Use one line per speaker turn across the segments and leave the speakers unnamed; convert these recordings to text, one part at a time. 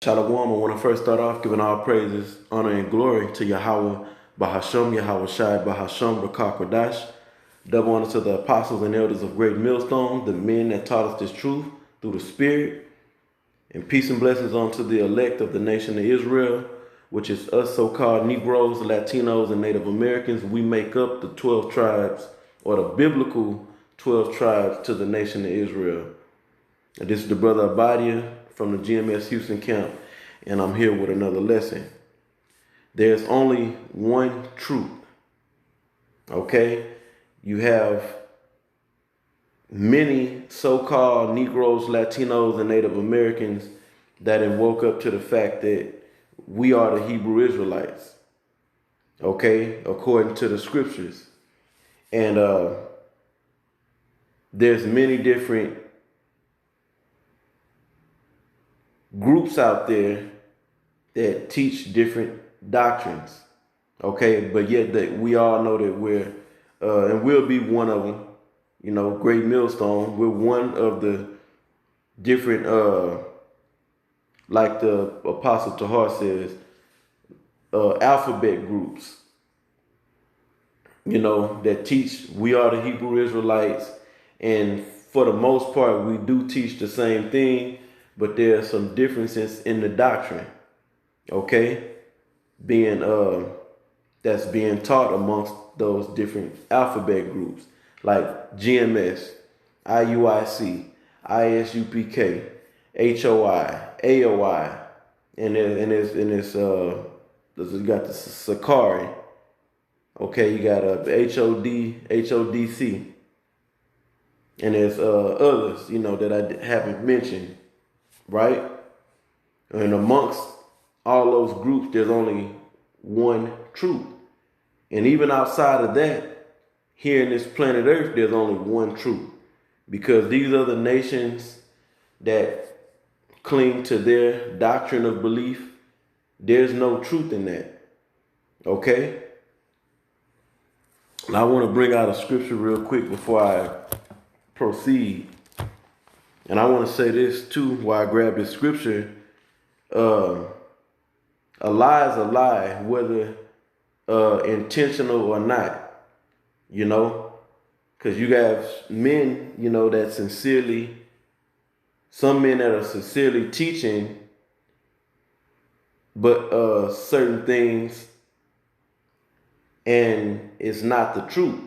Shalom. I want to first start off giving all praises, honor, and glory to Yahweh, Bahasham, Yahweh Shai, Bahasham, Rakakwadash. Double honor to the apostles and elders of Great Millstone, the men that taught us this truth through the Spirit. And peace and blessings unto the elect of the nation of Israel, which is us so-called Negroes, Latinos, and Native Americans. We make up the 12 tribes, or the biblical 12 tribes to the nation of Israel. And this is the brother Abadia from the GMS Houston camp, and I'm here with another lesson. There's only one truth, okay? You have many so-called Negroes, Latinos, and Native Americans that have woke up to the fact that we are the Hebrew Israelites, okay, according to the scriptures. And there's many different groups out there that teach different doctrines, okay, but yet that we all know that we're and we'll be one of them. You know, Great Millstone, we're one of the different like the Apostle Tahar says, alphabet groups, you know, that teach we are the Hebrew Israelites. And for the most part, we do teach the same thing, but there are some differences in the doctrine, okay, being that's being taught amongst those different alphabet groups like GMS, IUIC, ISUPK, HOI, AOI, and it's you got the Sakari, okay, you got HOD, HODC, and there's others, you know, that I haven't mentioned, right? And amongst all those groups, there's only one truth. And even outside of that, here in this planet Earth, there's only one truth. Because these other nations that cling to their doctrine of belief, there's no truth in that. Okay? And I want to bring out a scripture real quick before I proceed. And I want to say this too while I grab this scripture. A lie is a lie, whether intentional or not, you know, because you have men, you know, that sincerely, some men that are sincerely teaching, but certain things, and it's not the truth.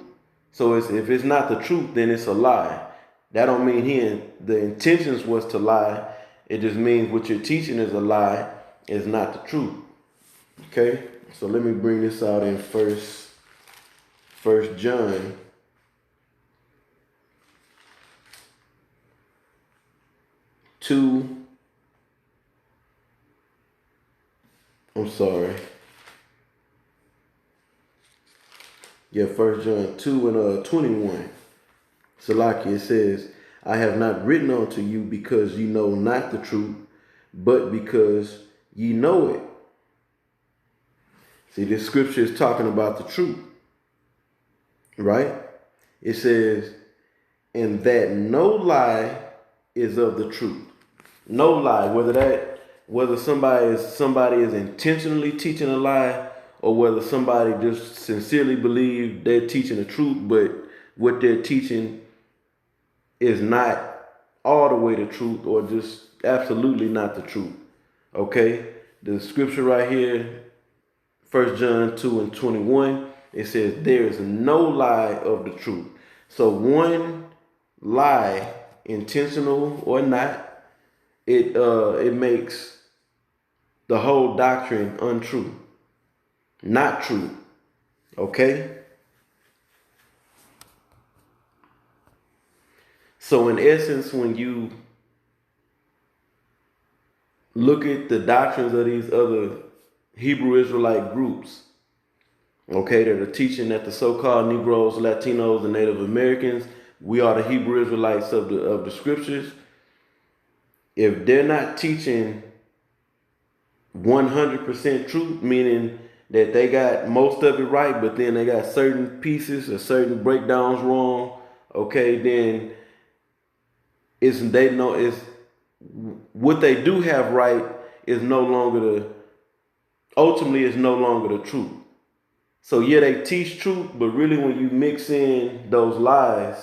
So if it's not the truth, then it's a lie. That don't mean the intentions was to lie. It just means what you're teaching is a lie, is not the truth. Okay, so let me bring this out in First John. First John 2 and 21. Salaki, it says, I have not written unto you because ye know not the truth, but because ye know it. See, this scripture is talking about the truth, right? It says, and that no lie is of the truth. No lie, whether somebody is intentionally teaching a lie, or whether somebody just sincerely believes they're teaching the truth, but what they're teaching is not all the way the truth, or just absolutely not the truth. Okay? The scripture right here, 1 John 2 and 21, it says, there is no lie of the truth. So one lie, intentional or not, it makes the whole doctrine untrue, not true. Okay? So in essence, when you look at the doctrines of these other Hebrew Israelite groups, okay, that are teaching that the so-called Negroes, Latinos, and Native Americans, we are the Hebrew Israelites of the scriptures. If they're not teaching 100% truth, meaning that they got most of it right, but then they got certain pieces or certain breakdowns wrong, okay, then it's what they do have right is no longer ultimately it's no longer the truth. So yeah, they teach truth, but really when you mix in those lies,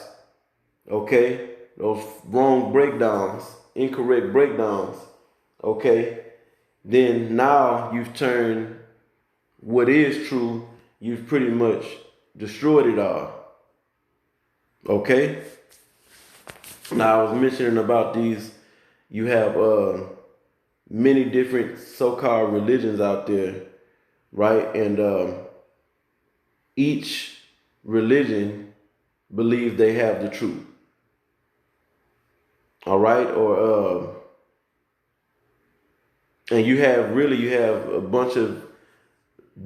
okay, those wrong breakdowns, incorrect breakdowns, okay, then now you've turned what is true, you've pretty much destroyed it all. Okay? Now I was mentioning about these, you have many different so-called religions out there, right? And each religion believes they have the truth. All right? Or and you have a bunch of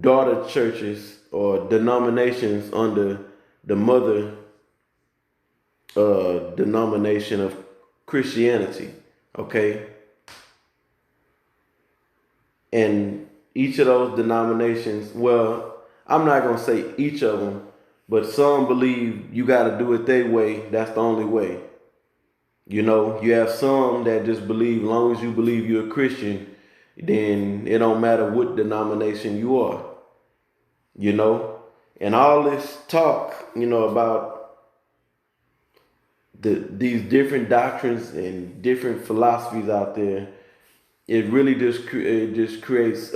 daughter churches or denominations under the mother denomination of Christianity, okay? And each of those denominations, well, I'm not going to say each of them, but some believe you got to do it their way. That's the only way. You know, you have some that just believe, as long as you believe you're a Christian, then it don't matter what denomination you are. You know, and all this talk, you know, about these different doctrines and different philosophies out there, it really just creates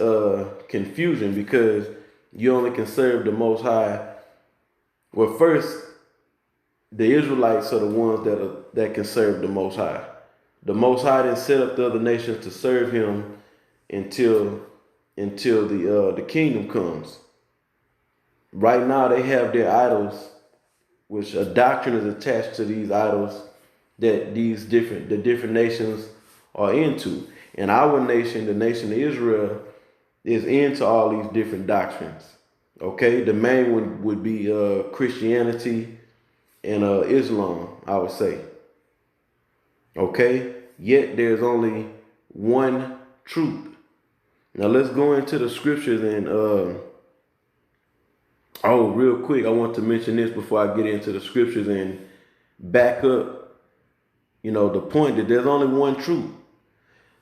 confusion, because you only can serve the Most High. Well, first, the Israelites are the ones that can serve the Most High. The Most High didn't set up the other nations to serve Him until the kingdom comes. Right now, they have their idols, which a doctrine is attached to these idols that the different nations are into. And our nation, the nation of Israel, is into all these different doctrines. Okay, the main one would be Christianity and Islam, I would say. Okay, yet there's only one truth. Now let's go into the scriptures and real quick, I want to mention this before I get into the scriptures and back up, you know, the point that there's only one truth.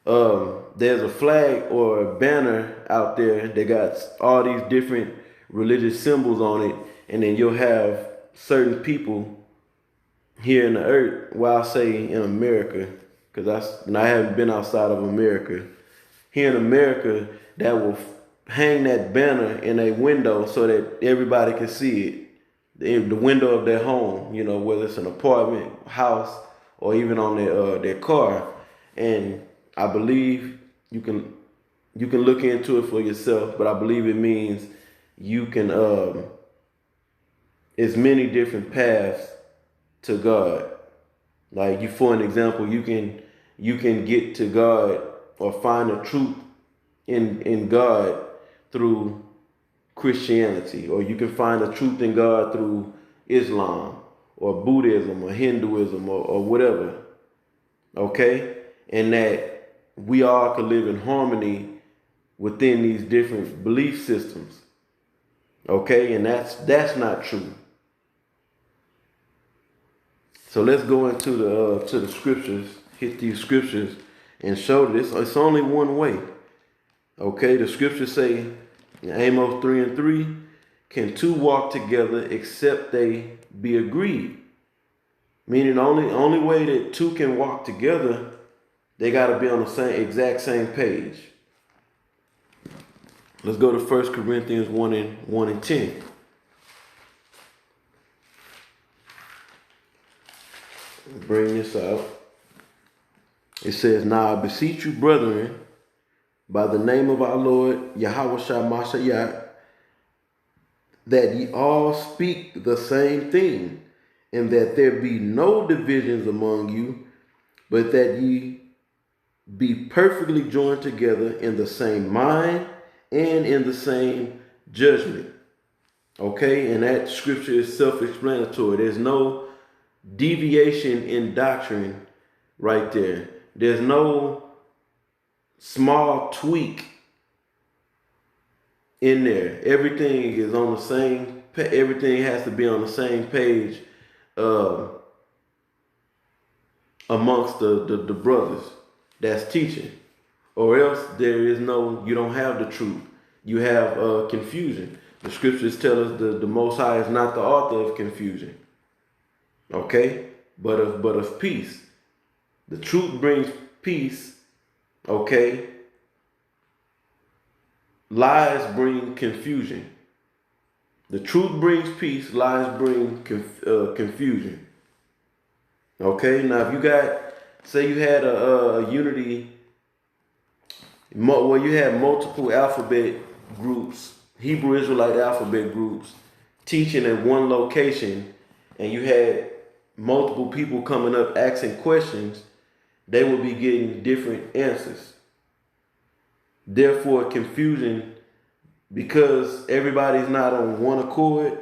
There's a flag or a banner out there that got all these different religious symbols on it, and then you'll have certain people here in the earth, well, I say in America, because I haven't been outside of America. Here in America, that will hang that banner in a window so that everybody can see it. In the window of their home, you know, whether it's an apartment, house, or even on their car. And I believe you can look into it for yourself, but I believe it means you can it's many different paths to God. Like, you, for an example, you can get to God or find the truth in God through Christianity, or you can find the truth in God through Islam or Buddhism or Hinduism or whatever. Okay? And that we all can live in harmony within these different belief systems. Okay? And that's not true. So let's go into the scriptures, hit these scriptures, and show this. It's only one way. Okay, the scriptures say in Amos 3:3, can two walk together except they be agreed? Meaning the only way that two can walk together, they got to be on the exact same page. Let's go to 1 Corinthians 1 and 10. Bring this out. It says, now I beseech you, brethren, by the name of our Lord Yahweh Mashiach, that ye all speak the same thing, and that there be no divisions among you, but that ye be perfectly joined together in the same mind and in the same judgment. Okay, and that scripture is self-explanatory. There's no deviation in doctrine right there. There's no small tweak in there. Everything is on the same. Everything has to be on the same page amongst the brothers that's teaching. or else you don't have the truth. You have confusion. The scriptures tell us the Most High is not the author of confusion. Okay? But of peace. The truth brings peace. Okay? Lies bring confusion. The truth brings peace. Lies bring confusion. Okay? Now, if say you had a unity, you had multiple alphabet groups, Hebrew Israelite alphabet groups, teaching at one location, and you had multiple people coming up asking questions, they would be getting different answers. Therefore, confusion, because everybody's not on one accord,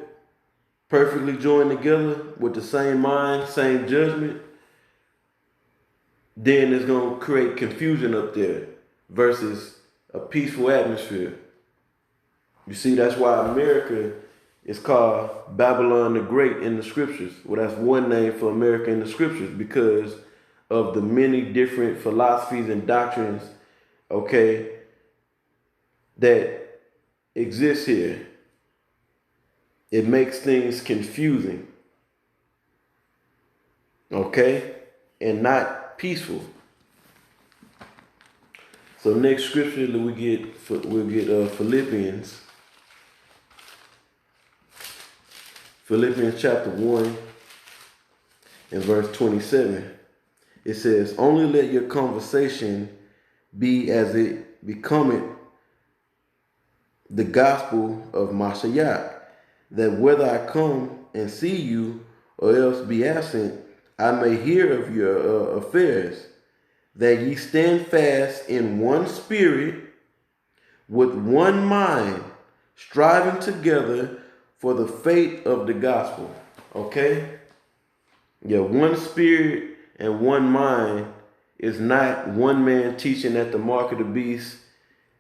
perfectly joined together with the same mind, same judgment, then it's going to create confusion up there versus a peaceful atmosphere. You see, that's why America is called Babylon the Great in the scriptures. Well, that's one name for America in the scriptures because of the many different philosophies and doctrines, okay, that exist here. It makes things confusing, okay, and not peaceful. So next scripture that we'll get Philippians. Philippians chapter 1 and verse 27. It says, only let your conversation be as it becometh the gospel of Mashiach, that whether I come and see you or else be absent, I may hear of your affairs, that ye stand fast in one spirit, with one mind, striving together for the faith of the gospel. Okay? Yeah, one spirit and one mind is not one man teaching that the mark of the beast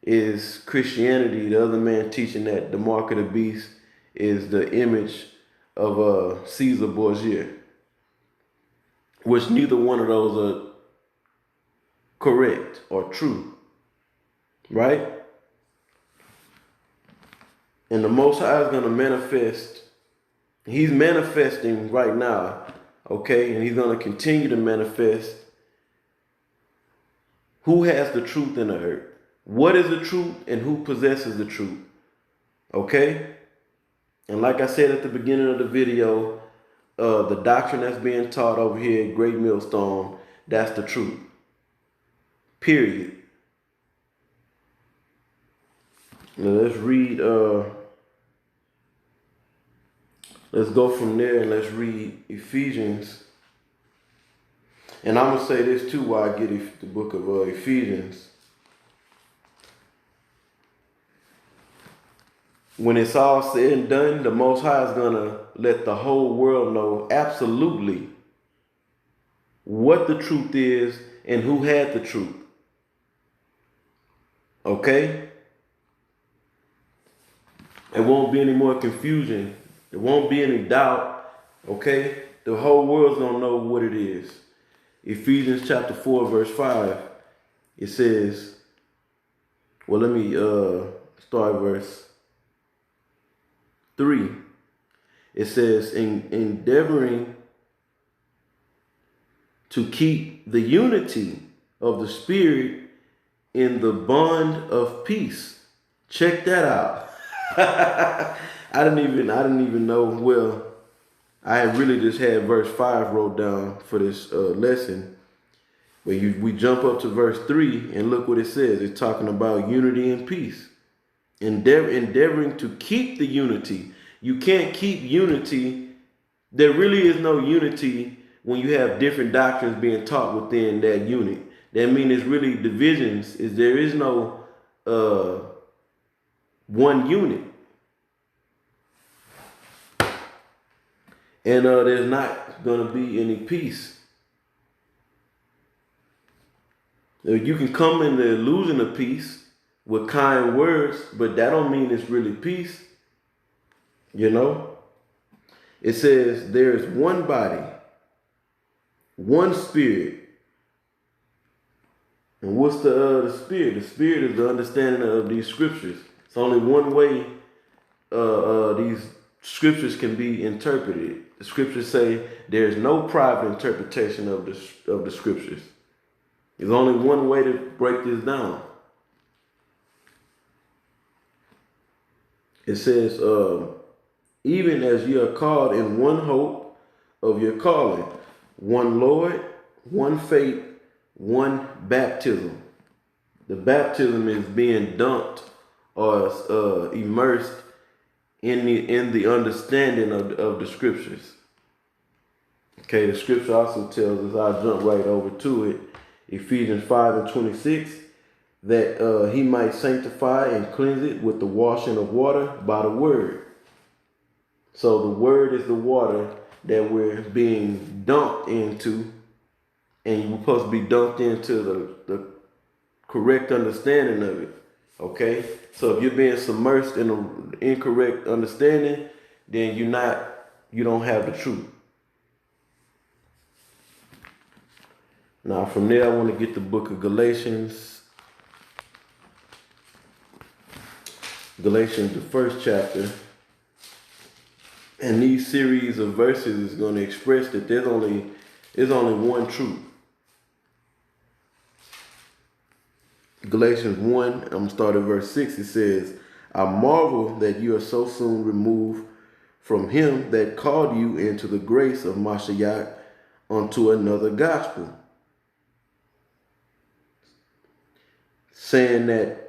is Christianity, the other man teaching that the mark of the beast is the image of Caesar Borgia, which neither one of those are correct or true, right? And the Most High is going to manifest. He's manifesting right now, okay? And he's going to continue to manifest who has the truth in the earth. What is the truth and who possesses the truth, okay? And like I said at the beginning of the video, the doctrine that's being taught over here at Great Millstone, that's the truth. Period. Now let's read, let's go from there and let's read Ephesians. And I'm going to say this too while I get the book of Ephesians. When it's all said and done, the Most High is going to let the whole world know absolutely what the truth is and who had the truth. Okay? There won't be any more confusion. There won't be any doubt. Okay? The whole world's going to know what it is. Ephesians chapter 4, verse 5. It says, well, let me start verse 3. It says, endeavoring to keep the unity of the Spirit in the bond of peace. Check that out. I didn't even know. Well, I had really just had verse 5 wrote down for this lesson. But we jump up to verse 3 and look what it says. It's talking about unity and peace. Endeavoring to keep the unity. You can't keep unity. There really is no unity when you have different doctrines being taught within that unit. That means it's really divisions. There is no one unit. And there's not going to be any peace. You can come in the illusion of peace with kind words, but that don't mean it's really peace. You know? It says there is one body, one spirit, And what's the spirit? The spirit is the understanding of these scriptures. It's only one way these scriptures can be interpreted. The scriptures say there's no private interpretation of the scriptures. There's only one way to break this down. It says, even as you are called in one hope of your calling, one Lord, one faith, one baptism. The baptism is being dunked or immersed in the understanding of the scriptures. Okay, the scripture also tells us, I'll jump right over to it, Ephesians 5:26, that he might sanctify and cleanse it with the washing of water by the word. So the word is the water that we're being dunked into, and you're supposed to be dunked into the correct understanding of it. Okay? So if you're being submersed in an incorrect understanding, then you don't have the truth. Now from there I want to get the book of Galatians. Galatians, the first chapter. And these series of verses is going to express that there's only one truth. Galatians 1, I'm going to start at verse 6. It says, I marvel that you are so soon removed from him that called you into the grace of Mashiach unto another gospel, saying that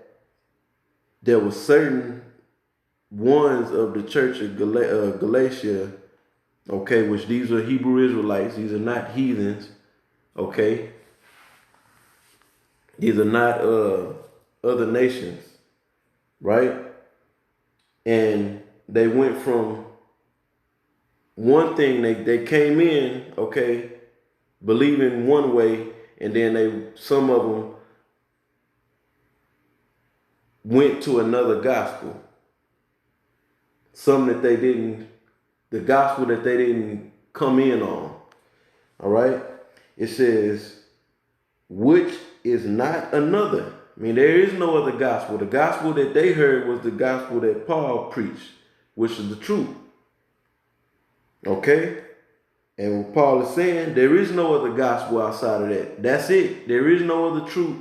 there were certain ones of the church of Galatia, okay, which these are Hebrew Israelites, these are not heathens, okay? These are not other nations, right? And they went from one thing, they came in, okay, believing one way, and then some of them went to another gospel. The gospel that they didn't come in on. All right? It says, which is not another. I mean, there is no other gospel. The gospel that they heard was the gospel that Paul preached, which is the truth. Okay? And what Paul is saying, there is no other gospel outside of that. That's it. There is no other truth.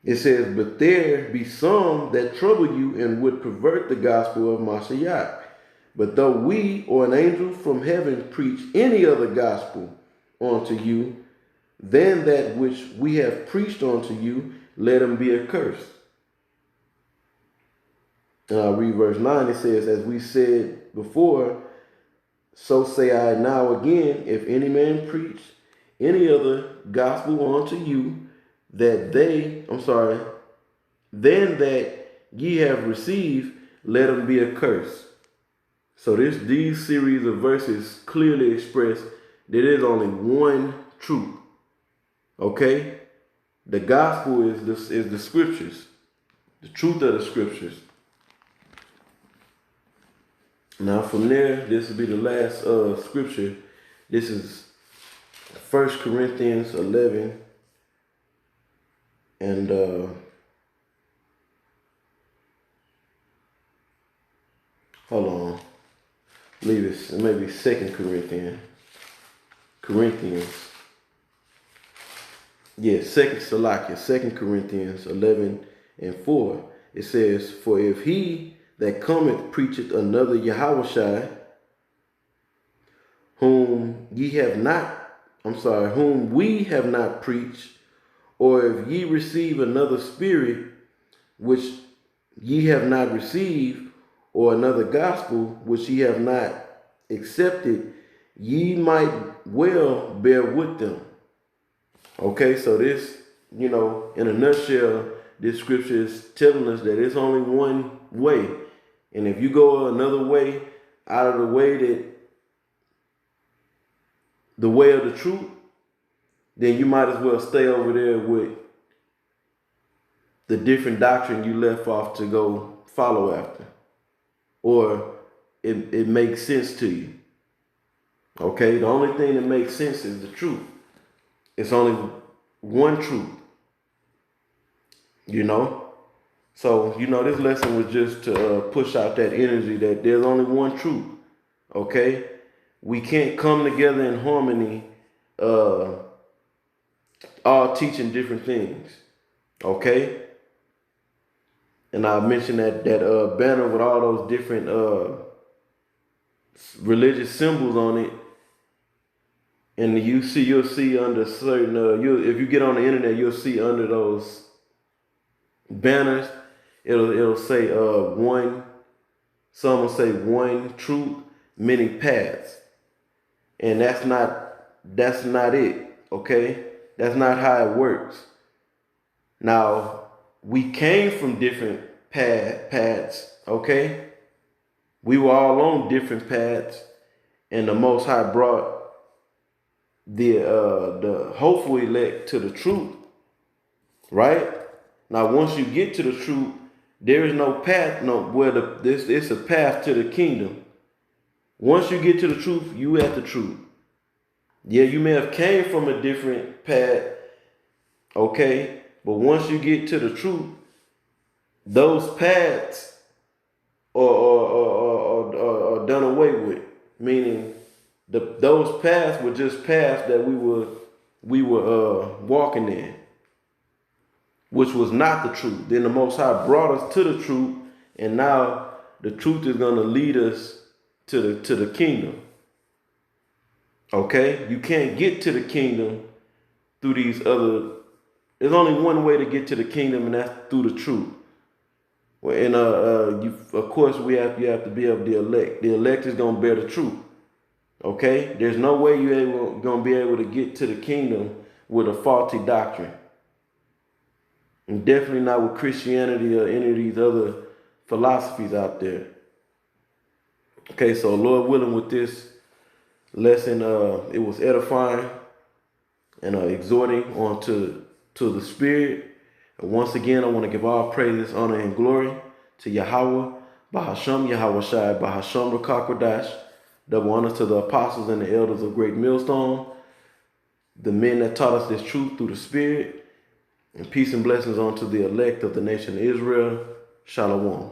It says, but there be some that trouble you and would pervert the gospel of Mashiach. But though we or an angel from heaven preach any other gospel unto you than that which we have preached unto you, let him be accursed. And I'll read verse 9. It says, as we said before, so say I now again, if any man preach any other gospel unto you, then that ye have received, let them be accursed. So these series of verses clearly express that there is only one truth. Okay? The gospel is the scriptures, the truth of the scriptures. Now from there, this will be the last scripture. This is 1 Corinthians 11. And hold on. Leave it maybe 2 Corinthians. Yeah, 2 Corinthians 11 and 4. It says, for if he that cometh preacheth another Yahushua, whom we have not preached, or if ye receive another spirit, which ye have not received, or another gospel, which ye have not accepted, ye might well bear with them. Okay, so this, in a nutshell, this scripture is telling us that it's only one way. And if you go another way, out of the way of the truth, then you might as well stay over there with the different doctrine you left off to go follow after. Or it makes sense to you. Okay? The only thing that makes sense is the truth. It's only one truth, you know. So, this lesson was just to push out that energy that there's only one truth, okay? We can't come together in harmony, all teaching different things, okay? And I mentioned that banner with all those different religious symbols on it, and you'll see under certain if you get on the internet, you'll see under those banners, it'll say one. Some will say one truth, many paths, and that's not it. Okay, that's not how it works. Now, we came from different paths. Okay, we were all on different paths, and the Most High brought the hopeful elect to the truth. Right now, once you get to the truth, there is no path, it's a path to the kingdom. Once you get to the truth, you at the truth. Yeah, you may have came from a different path, okay, but once you get to the truth, those paths are done away with. Meaning, those paths were just paths that we were walking in, which was not the truth. Then the Most High brought us to the truth, and now the truth is going to lead us to the kingdom. Okay, you can't get to the kingdom through these other. There's only one way to get to the kingdom, and that's through the truth. Well, and of course, you have to be of the elect. The elect is gonna bear the truth. Okay, there's no way you're gonna be able to get to the kingdom with a faulty doctrine, and definitely not with Christianity or any of these other philosophies out there. Okay, so Lord willing, with this lesson, it was edifying and exhorting onto the spirit. And once again, I want to give all praises, honor, and glory to Yahweh, Bahasham Yahweh Shai, Bahasham Rakakwadash. Double honor to the apostles and the elders of Great Millstone, the men that taught us this truth through the spirit, and peace and blessings unto the elect of the nation of Israel. Shalom.